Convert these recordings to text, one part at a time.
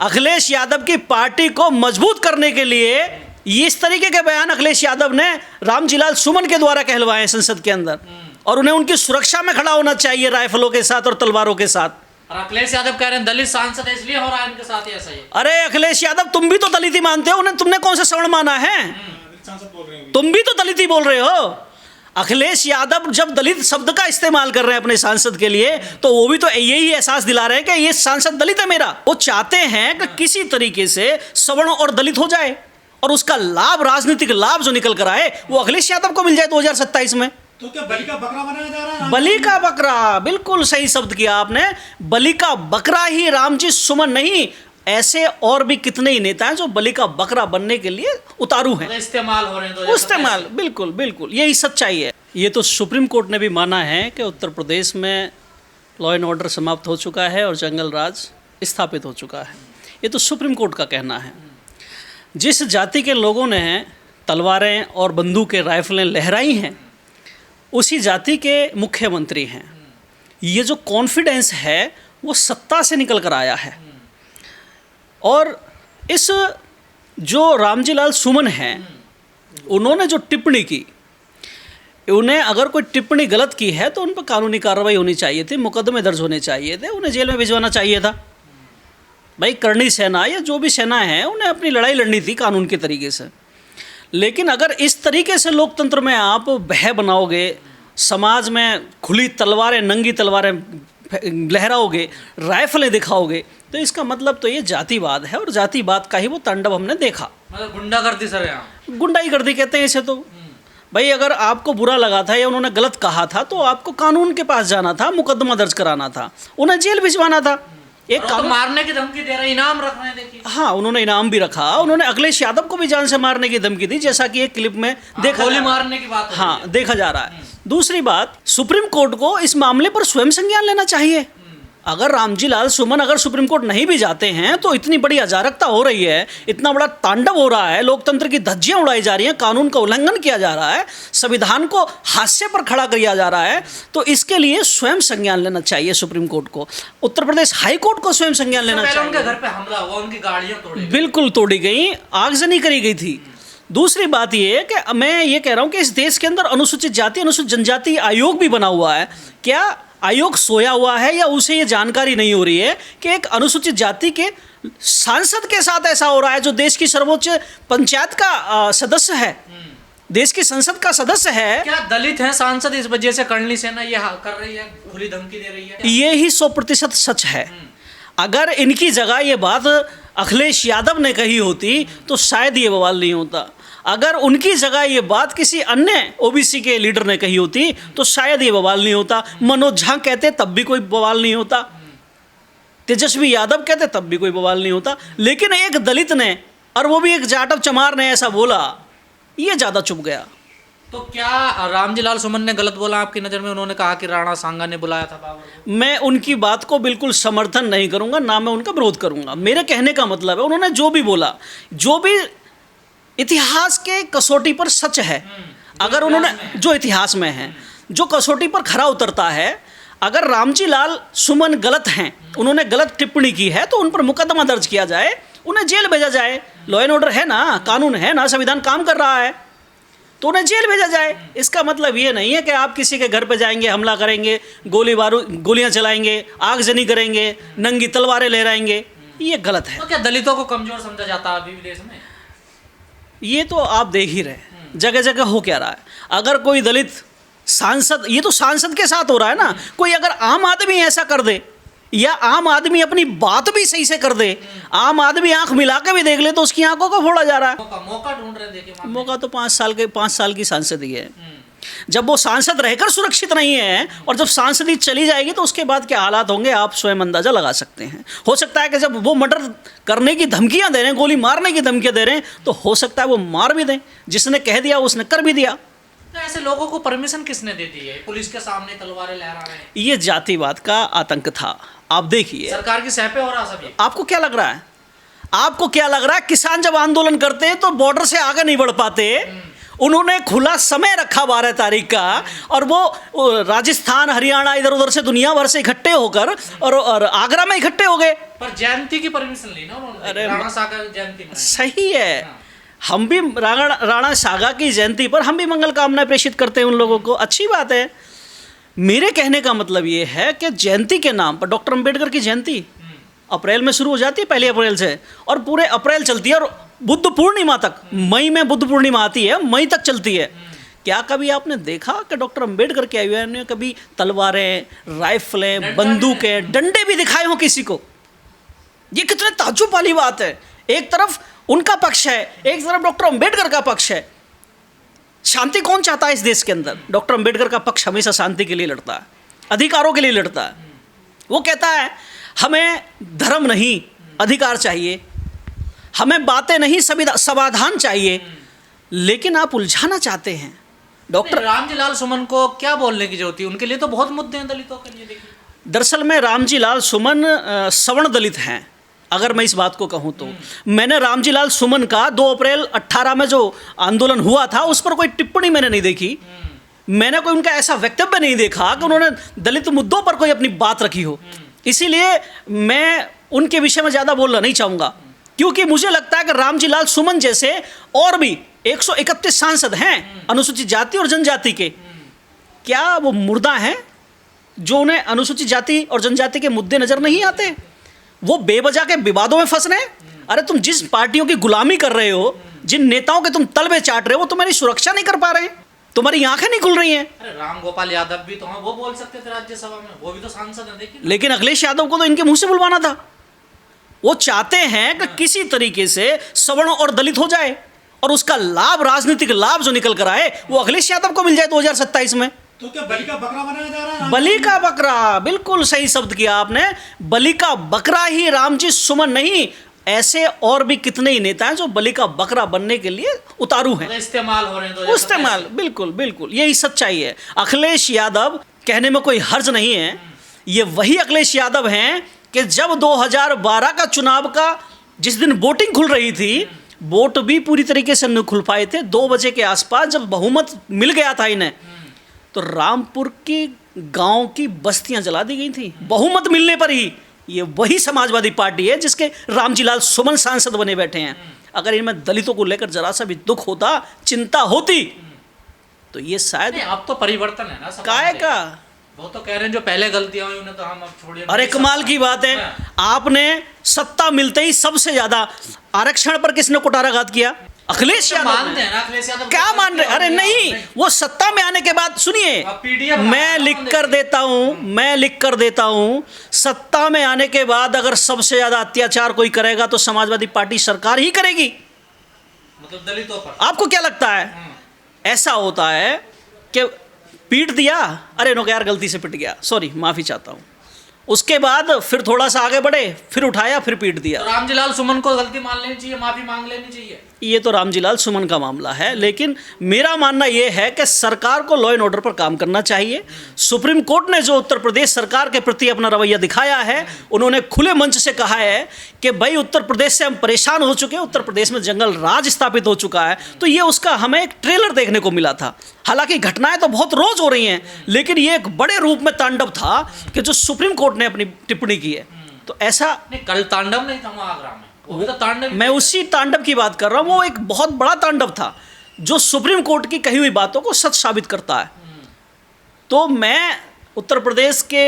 अखिलेश यादव की पार्टी को मजबूत करने के लिए ये इस तरीके के बयान अखिलेश यादव ने रामजीलाल सुमन के द्वारा कहलवाए संसद के अंदर, और उन्हें उनकी सुरक्षा में खड़ा होना चाहिए राइफलों के साथ और तलवारों के साथ। और अखिलेश यादव कह रहे हैं दलित सांसद है इसलिए हो रहा है इनके साथ ऐसा ही। अरे अखिलेश यादव, तुम भी तो दलित ही मानते हो, उन्हें तुमने कौन सा सवर्ण माना है? तुम भी तो दलित ही बोल रहे हो। अखिलेश यादव जब दलित शब्द का इस्तेमाल कर रहे हैं अपने सांसद के लिए, तो वो भी तो यही एहसास दिला रहे हैं कि ये सांसद दलित है मेरा। वो चाहते हैं कि किसी तरीके से सवर्ण और दलित हो जाए, और उसका लाभ, राजनीतिक लाभ जो निकल कर आए, वो अखिलेश यादव को मिल जाए 2027 में। तो क्या बलि का बकरा बनाया जा रहा है? बलि का बकरा, बिल्कुल सही शब्द किया आपने। बलि का बकरा ही रामजी सुमन नहीं, ऐसे और भी कितने ही नेता हैं जो बलि का बकरा बनने के लिए उतारू हैं, इस्तेमाल हो रहे हैं। इस्तेमाल, बिल्कुल बिल्कुल यही सच्चाई है। ये तो सुप्रीम कोर्ट ने भी माना है कि उत्तर प्रदेश में लॉ एंड ऑर्डर समाप्त हो चुका है और जंगल राज स्थापित हो चुका है। ये तो सुप्रीम कोर्ट का कहना है। जिस जाति के लोगों ने तलवारें और बंदूकें, राइफलें लहराई हैं, उसी जाति के मुख्यमंत्री हैं। ये जो कॉन्फिडेंस है वो सत्ता से निकल कर आया है। और इस जो रामजीलाल सुमन हैं, उन्होंने जो टिप्पणी की, उन्हें अगर कोई टिप्पणी गलत की है तो उन पर कानूनी कार्रवाई होनी चाहिए थी, मुकदमे दर्ज होने चाहिए थे, उन्हें जेल में भिजवाना चाहिए था। भाई करणी सेना या जो भी सेना है, उन्हें अपनी लड़ाई लड़नी थी कानून के तरीके से। लेकिन अगर इस तरीके से लोकतंत्र में आप भय बनाओगे, समाज में खुली तलवारें, नंगी तलवारें लहराओगे, राइफलें दिखाओगे, तो इसका मतलब तो ये जातिवाद है, और जातिवाद का ही वो तांडव हमने देखा। मतलब गुंडागर्दी सर, यहाँ गुंडागर्दी कहते हैं इसे। तो भाई अगर आपको बुरा लगा था या उन्होंने गलत कहा था तो आपको कानून के पास जाना था, मुकदमा दर्ज कराना था, उन्हें जेल भिजवाना था। एक तो मारने की धमकी दे रहे हैं, इनाम रख रहे हैं, देखिए। हाँ, उन्होंने इनाम भी रखा। उन्होंने अखिलेश यादव को भी जान से मारने की धमकी दी, जैसा कि एक क्लिप में देखा, गोली मारने की बात। हाँ, देखा जा रहा है। दूसरी बात, सुप्रीम कोर्ट को इस मामले पर स्वयं संज्ञान लेना चाहिए। अगर रामजीलाल सुमन अगर सुप्रीम कोर्ट नहीं भी जाते हैं तो इतनी बड़ी अराजकता हो रही है, इतना बड़ा तांडव हो रहा है, लोकतंत्र की धज्जियां उड़ाई जा रही हैं, कानून का उल्लंघन किया जा रहा है, संविधान को हाशिए पर खड़ा किया जा रहा है, तो इसके लिए स्वयं संज्ञान लेना चाहिए सुप्रीम कोर्ट को। उत्तर प्रदेश हाई कोर्ट को स्वयं संज्ञान लेना चाहिए। उनके घर पे हमला हुआ, उनकी गाड़ियां तोड़ी, बिल्कुल तोड़ी गई, आगजनी करी गई थी। दूसरी बात ये है कि मैं ये कह रहा हूँ कि इस देश के अंदर अनुसूचित जाति, अनुसूचित जनजाति आयोग भी बना हुआ है। क्या आयोग सोया हुआ है या उसे ये जानकारी नहीं हो रही है कि एक अनुसूचित जाति के सांसद के साथ ऐसा हो रहा है, जो देश की सर्वोच्च पंचायत का सदस्य है, देश की संसद का सदस्य है? क्या दलित हैं सांसद, इस वजह से करणी सेना ये कर रही है, खुली धमकी दे रही है? ये ही 100% सच है। अगर इनकी जगह ये बात अखिलेश यादव ने कही होती तो शायद ये बवाल नहीं होता। अगर उनकी जगह ये बात किसी अन्य ओबीसी के लीडर ने कही होती तो शायद ये बवाल नहीं होता। मनोज झा कहते तब भी कोई बवाल नहीं होता, तेजस्वी यादव कहते तब भी कोई बवाल नहीं होता। लेकिन एक दलित ने, और वो भी एक जाटव चमार ने ऐसा बोला, ये ज़्यादा चुप गया। तो क्या रामजीलाल सुमन ने गलत बोला आपकी नज़र में? उन्होंने कहा कि राणा सांगा ने बुलाया था बाबर को। मैं उनकी बात को बिल्कुल समर्थन नहीं करूँगा, ना मैं उनका विरोध करूँगा। मेरे कहने का मतलब है, उन्होंने जो भी बोला, जो भी इतिहास के कसौटी पर सच है, अगर उन्होंने जो इतिहास में है, जो कसौटी पर खरा उतरता है, अगर रामजीलाल सुमन गलत हैं, उन्होंने गलत टिप्पणी की है, तो उन पर मुकदमा दर्ज किया जाए, उन्हें जेल भेजा जाए। लॉ एंड ऑर्डर है ना, कानून है ना, संविधान काम कर रहा है, तो उन्हें जेल भेजा जाए। इसका मतलब ये नहीं है कि आप किसी के घर पे जाएंगे, हमला करेंगे, गोलियां चलाएंगे, आगजनी करेंगे, नंगी तलवारें लहराएंगे। ये गलत है। तो क्या दलितों को कमजोर समझा जाता है अभी भी देश में? ये तो आप देख ही रहे, जगह जगह हो क्या रहा है। अगर कोई दलित सांसद, ये तो सांसद के साथ हो रहा है ना, कोई अगर आम आदमी ऐसा कर दे, या आम आदमी अपनी बात भी सही से कर दे, आम आदमी आंख मिला के भी देख ले, तो उसकी आंखों को फोड़ा जा रहा है। मौका ढूंढ रहे हैं, देखिए मौका तो 5 साल की सांसद ही है। जब वो सांसद रहकर सुरक्षित नहीं है, और जब सांसदी चली जाएगी तो उसके बाद क्या हालात होंगे आप स्वयं अंदाजा लगा सकते हैं। हो सकता है कि जब वो मर्डर करने की धमकियां दे रहे हैं, गोली मारने की धमकियां दे रहे हैं, तो हो सकता है वो मार भी दें। जिसने कह दिया उसने कर भी दिया। तो ऐसे लोगों को परमिशन किसने दे दी है? पुलिस के सामने तलवारें लहरा रहे हैं। ये जातिवाद का आतंक था। आप देखिए, सरकार की सह पे हो रहा सब ये। आपको क्या लग रहा है? आपको क्या लग रहा है? किसान जब आंदोलन करते हैं तो बॉर्डर से आगे नहीं बढ़ पाते, उन्होंने खुला समय रखा 12 तारीख का, और वो राजस्थान हरियाणा इधर उधर से दुनिया भर से इकट्ठे होकर और आगरा में इकट्ठे हो गए। पर जयंती की परमिशन ली ना उन्होंने, अरे राणा सागर जयंती में। सही है, हम भी राणा सागा की जयंती पर हम भी मंगल कामना प्रेषित करते हैं उन लोगों को, अच्छी बात है। मेरे कहने का मतलब ये है कि जयंती के नाम पर, डॉक्टर अंबेडकर की जयंती अप्रैल में शुरू हो जाती है, 1 अप्रैल से, और पूरे अप्रैल चलती है, और बुद्ध पूर्णिमा तक, मई में बुद्ध पूर्णिमा आती है, मई तक चलती है। क्या कभी आपने देखा कि डॉक्टर अंबेडकर के आयुर्वेद ने कभी तलवारें, राइफलें, बंदूकें, डंडे भी दिखाए हों किसी को? ये कितने ताज्जुब वाली बात है। एक तरफ उनका पक्ष है, एक तरफ डॉक्टर अंबेडकर का पक्ष है। शांति कौन चाहता है इस देश के अंदर? डॉक्टर अंबेडकर का पक्ष हमेशा शांति के लिए लड़ता है, अधिकारों के लिए लड़ता है। वो कहता है हमें धर्म नहीं अधिकार चाहिए, हमें बातें नहीं समाधान चाहिए, लेकिन आप उलझाना चाहते हैं। डॉक्टर रामजी लाल सुमन को क्या बोलने की जरूरत है? उनके लिए तो बहुत मुद्दे हैं दलितों के लिए। देखिए दरअसल में रामजी लाल सुमन सवर्ण दलित हैं, अगर मैं इस बात को कहूँ तो। मैंने रामजी लाल सुमन का 2 अप्रैल 18 में जो आंदोलन हुआ था उस पर कोई टिप्पणी मैंने नहीं देखी। मैंने कोई उनका ऐसा वक्तव्य नहीं देखा कि उन्होंने दलित मुद्दों पर कोई अपनी बात रखी हो। इसीलिए मैं उनके विषय में ज़्यादा बोलना नहीं चाहूँगा, क्योंकि मुझे लगता है कि रामजी लाल सुमन जैसे और भी 131 सांसद हैं अनुसूचित जाति और जनजाति के, क्या वो मुर्दा हैं जो उन्हें अनुसूचित जाति और जनजाति के मुद्दे नज़र नहीं आते? वो बेवजह के विवादों में फंस रहे हैं। अरे तुम जिस पार्टियों की गुलामी कर रहे हो, जिन नेताओं के तुम तलबे चाट रहे हो, वो तुम्हारी सुरक्षा नहीं कर पा रहे हैं, तुम्हारी आंखें नहीं खुल रही हैं। अरे राम गोपाल यादव भी तो हैं, वो बोल सकते थे राज्यसभा में, वो भी तो सांसद हैं। देखिए लेकिन अखिलेश यादव को तो इनके मुंह से बुलवाना था। वो चाहते हैं कि किसी तरीके से सवर्ण और दलित हो जाए, और उसका लाभ, राजनीतिक लाभ जो निकल कर आए, वो अखिलेश यादव को मिल जाए 2027 में। तो क्या बलि का बकरा बनाया जा रहा है? बलि का बकरा, बिल्कुल सही शब्द किया आपने। बलि का बकरा ही रामजी सुमन नहीं, ऐसे और भी कितने ही नेता हैं जो बलि का बकरा बनने के लिए उतारू हैं, इस्तेमाल हो रहे हैं। इस्तेमाल, बिल्कुल बिल्कुल यही सच्चाई है। अखिलेश यादव कहने में कोई हर्ज नहीं है, ये वही अखिलेश यादव हैं कि जब 2012 का चुनाव का जिस दिन वोटिंग खुल रही थी, वोट भी पूरी तरीके से न खुल पाए थे। 2 बजे के आसपास जब बहुमत मिल गया था इन्हें, तो रामपुर की गांव की बस्तियां जला दी गई थी बहुमत मिलने पर ही। ये वही समाजवादी पार्टी है जिसके रामजी लाल सुमन सांसद बने बैठे हैं। अगर इनमें दलितों को लेकर जरा सा भी दुख होता, चिंता होती, तो ये शायद अब तो परिवर्तन है ना समाज काय में। का। वो तो कह रहे हैं जो पहले गलतियां हुई उन्हें तो हम अब छोड़िए। अरे कमाल की बात है, आपने सत्ता मिलते ही सबसे ज्यादा आरक्षण पर किसने कुठाराघात किया? अखिलेश यादव मानते ने। हैं ना अखिलेश यादव? क्या मान रहे? अरे नहीं, वो सत्ता में आने के बाद, सुनिए मैं लिख कर देता हूं, सत्ता में आने के बाद अगर सबसे ज्यादा अत्याचार कोई करेगा तो समाजवादी पार्टी सरकार ही करेगी। मतलब दलितों पर। आपको क्या लगता है? ऐसा होता है कि पीट दिया, अरे नो यार गलती से पिट गया, सॉरी माफी चाहता हूं, उसके बाद फिर थोड़ा सा आगे बढ़े, फिर उठाया, फिर पीट दिया। तो रामजी लाल सुमन को गलती मान लेनी चाहिए, माफी मांग लेनी चाहिए। ये तो रामजी लाल सुमन का मामला है, लेकिन मेरा मानना यह है कि सरकार को लॉ एंड ऑर्डर पर काम करना चाहिए। सुप्रीम कोर्ट ने जो उत्तर प्रदेश सरकार के प्रति अपना रवैया दिखाया है, उन्होंने खुले मंच से कहा है कि भाई उत्तर प्रदेश से हम परेशान हो चुके हैं, उत्तर प्रदेश में जंगल राज स्थापित हो चुका है। तो ये उसका हमें एक ट्रेलर देखने को मिला था। हालांकि घटनाएं तो बहुत रोज हो रही हैं, लेकिन ये एक बड़े रूप में तांडव था कि जो सुप्रीम कोर्ट ने अपनी टिप्पणी की है। तो ऐसा नहीं, कल तांडव नहीं था आगरा में, वो भी तो तांडव। मैं उसी तांडव की बात कर रहा हूं, वो एक बहुत बड़ा तांडव था जो सुप्रीम कोर्ट की कही हुई बातों को सच साबित करता है। तो मैं उत्तर प्रदेश के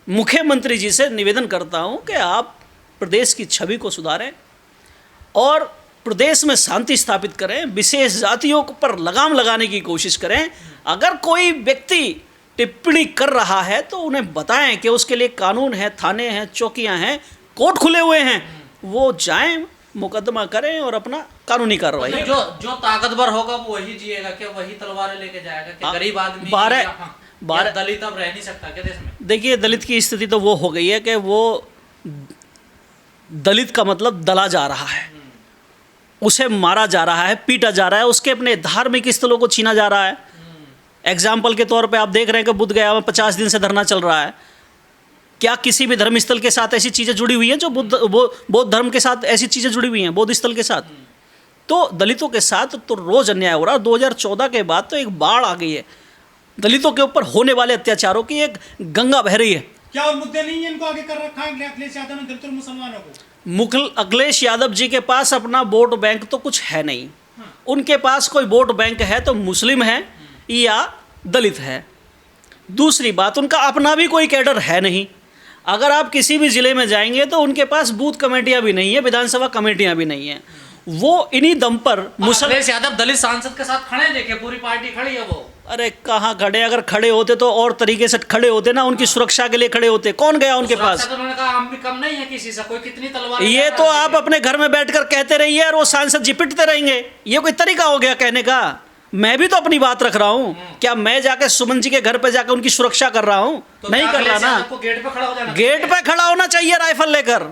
मुख्यमंत्री जी से निवेदन करता हूं कि आप प्रदेश की छवि को सुधारें और प्रदेश में शांति स्थापित करें, विशेष जातियों पर लगाम लगाने की कोशिश करें। अगर कोई व्यक्ति टिप्पणी कर रहा है तो उन्हें बताएं कि उसके लिए कानून है, थाने हैं, चौकियां हैं, कोर्ट खुले हुए हैं, वो जाएं, मुकदमा करें और अपना कानूनी कार्रवाई। जो ताकतवर होगा वो वही जिएगा क्या? वही तलवारें लेके जाएगा क्या? गरीब आदमी 12 दलित अब रह नहीं सकता क्या देश में? देखिए दलित की स्थिति तो वो हो गई है कि वो दलित का मतलब दला जा रहा है, उसे मारा जा रहा है, पीटा जा रहा है, उसके अपने धार्मिक स्थलों को छीना जा रहा है। एग्जाम्पल के तौर पे आप देख रहे हैं कि बुद्ध गया में 50 दिन से धरना चल रहा है। क्या किसी भी धर्म स्थल के साथ ऐसी चीज़ें जुड़ी हुई हैं जो बौद्ध धर्म के साथ ऐसी चीज़ें जुड़ी हुई हैं, बौद्ध स्थल के साथ? तो दलितों के साथ तो रोज़ अन्याय हो रहा है। 2014 के बाद तो एक बाढ़ आ गई है, दलितों के ऊपर होने वाले अत्याचारों की एक गंगा बह रही है। क्या और मुद्दे नहीं है इनको आगे कर रखा है अखिलेश यादव ने दलित और मुसलमानों को? अखिलेश यादव जी के पास अपना वोट बैंक तो कुछ है नहीं। उनके पास कोई वोट बैंक है तो मुस्लिम है या दलित है। दूसरी बात, उनका अपना भी कोई कैडर है नहीं। अगर आप किसी भी ज़िले में जाएंगे तो उनके पास बूथ कमेटियां भी नहीं है, विधानसभा कमेटियां भी नहीं है। वो इन्हीं दम पर अखिलेश यादव दलित सांसद के साथ खड़े, देखिए पूरी पार्टी खड़ी है वो। अरे कहाँ खड़े? अगर खड़े होते तो और तरीके से खड़े होते ना, उनकी सुरक्षा के लिए खड़े होते। कौन गया उनके पास? तो उन्होंने कहा हम भी कम नहीं है किसी से, कोई कितनी तलवार। ये तो आप अपने घर में बैठकर कहते रहिए और वो सांसद जी पिटते रहेंगे। ये कोई तरीका हो गया कहने का? मैं भी तो अपनी बात रख रहा हूँ। क्या मैं जाके सुमन जी के घर पे जाकर उनकी सुरक्षा कर रहा हूँ? तो नहीं कर रहा ना। गेट पे खड़ा हो जाना, गेट पे खड़ा होना चाहिए राइफल लेकर,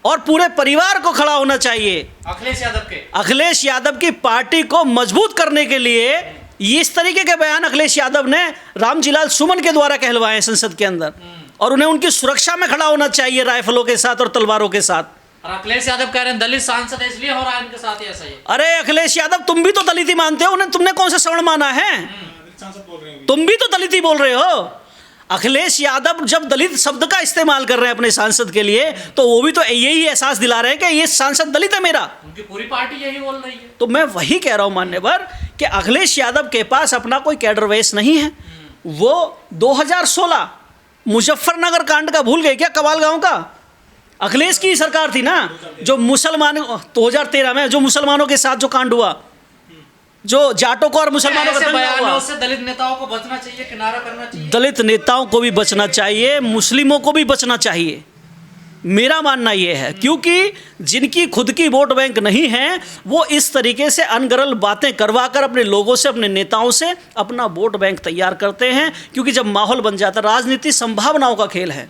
और पूरे परिवार को खड़ा होना चाहिए। अखिलेश यादव की पार्टी को मजबूत करने के लिए ये इस तरीके के बयान अखिलेश यादव ने रामजीलाल सुमन के द्वारा कहलवाए संसद के अंदर, और उन्हें उनकी सुरक्षा में खड़ा होना चाहिए राइफलों के साथ और तलवारों के साथ। और अखिलेश यादव कह रहे हैं दलित सांसद है इसलिए हो रहा है इनके साथ ऐसा ही। अरे अखिलेश यादव, तुम भी तो दलित ही मानते हो उन्हें, तुमने कौन सा सवर्ण माना है? तुम भी तो दलित ही बोल रहे हो। अखिलेश यादव जब दलित शब्द का इस्तेमाल कर रहे हैं अपने सांसद के लिए, तो वो भी तो यही एहसास दिला रहे हैं कि ये सांसद दलित है मेरा। उनकी पूरी पार्टी यही बोल रही है। तो मैं वही कह रहा हूं मान्यवर कि अखिलेश यादव के पास अपना कोई कैडर बेस नहीं है। वो 2016 मुजफ्फरनगर कांड का भूल गए क्या? कवाल गांव का अखिलेश की सरकार थी ना, जो मुसलमान 2013 में जो मुसलमानों के साथ जो कांड हुआ, जो जाटों को और मुसलमानों को दंगा हुआ। उससे दलित नेताओं को बचना चाहिए, किनारा करना चाहिए। दलित नेताओं को भी बचना चाहिए, मुस्लिमों को भी बचना चाहिए, मेरा मानना यह है। क्योंकि जिनकी खुद की वोट बैंक नहीं है, वो इस तरीके से अनगरल बातें करवा कर अपने लोगों से, अपने नेताओं से अपना वोट बैंक तैयार करते हैं। क्योंकि जब माहौल बन जाता है, राजनीति संभावनाओं का खेल है,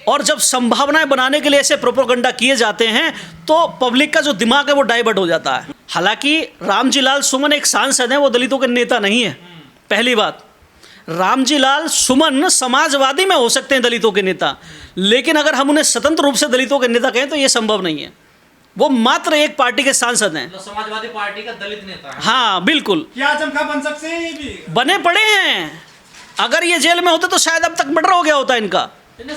और जब संभावनाएं बनाने के लिए ऐसे प्रोपोगंडा किए जाते हैं तो पब्लिक का जो दिमाग है वो डाइवर्ट हो जाता है। हालांकि रामजीलाल सुमन एक सांसद हैं, वो दलितों के नेता नहीं है। पहली बात, रामजीलाल सुमन समाजवादी में हो सकते हैं दलितों के नेता, लेकिन अगर हम उन्हें स्वतंत्र रूप से दलितों के नेता कहें तो ये संभव नहीं है। वो मात्र एक पार्टी के सांसद हैं, समाजवादी पार्टी का दलित नेता है। हाँ बिल्कुल। क्या आजम खां बन सकते हैं? ये भी बने पड़े हैं। अगर ये जेल में होते तो शायद अब तक मर्डर हो गया होता इनका।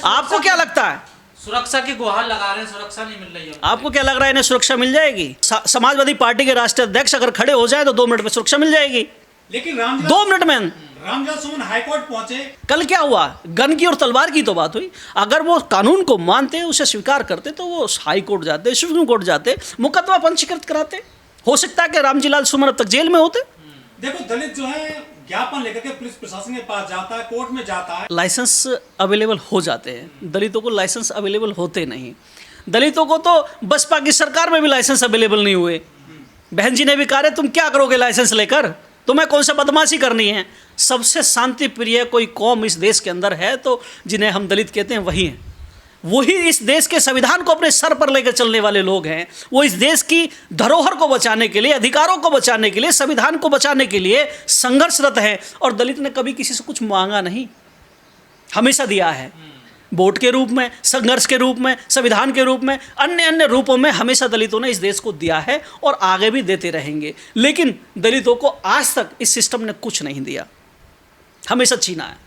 आपको क्या लगता है? सुरक्षा की गुहार लगा रहे हैं, सुरक्षा नहीं मिल रही है। आपको क्या लग रहा है इन्हें सुरक्षा मिल जाएगी? समाजवादी पार्टी के राष्ट्रीय अध्यक्ष अगर खड़े हो जाए तो 2 मिनट में सुरक्षा मिल जाएगी। लेकिन 2 मिनट में रामजीलाल सुमन हाईकोर्ट पहुंचे। कल क्या हुआ? गन की और तलवार की तो बात हुई। अगर वो कानून को मानते, उसे स्वीकार करते, तो वो हाई कोर्ट जाते, सुप्रीम कोर्ट जाते, मुकदमा पंजीकृत कराते। हो सकता है कि रामजीलाल सुमन अब तक जेल में होते। देखो, दलित जो है ज्ञापन लेकर के पुलिस प्रशासन के पास जाता है, कोर्ट में जाता है, लाइसेंस अवेलेबल हो जाते हैं। दलितों को लाइसेंस अवेलेबल होते नहीं। दलितों को तो बसपा की सरकार में भी लाइसेंस अवेलेबल नहीं हुए। बहन जी ने भी कहा, तुम क्या करोगे लाइसेंस लेकर? तुम्हें कौन सा बदमाशी करनी है? सबसे शांति प्रिय कोई कौम इस देश के अंदर है तो जिन्हें हम दलित कहते हैं वही हैं। वही इस देश के संविधान को अपने सर पर लेकर चलने वाले लोग हैं। वो इस देश की धरोहर को बचाने के लिए, अधिकारों को बचाने के लिए, संविधान को बचाने के लिए संघर्षरत है। और दलित ने कभी किसी से कुछ मांगा नहीं, हमेशा दिया है। वोट के रूप में, संघर्ष के रूप में, संविधान के रूप में, अन्य अन्य रूपों में हमेशा दलितों ने इस देश को दिया है और आगे भी देते रहेंगे। लेकिन दलितों को आज तक इस सिस्टम ने कुछ नहीं दिया, हमेशा छीना है।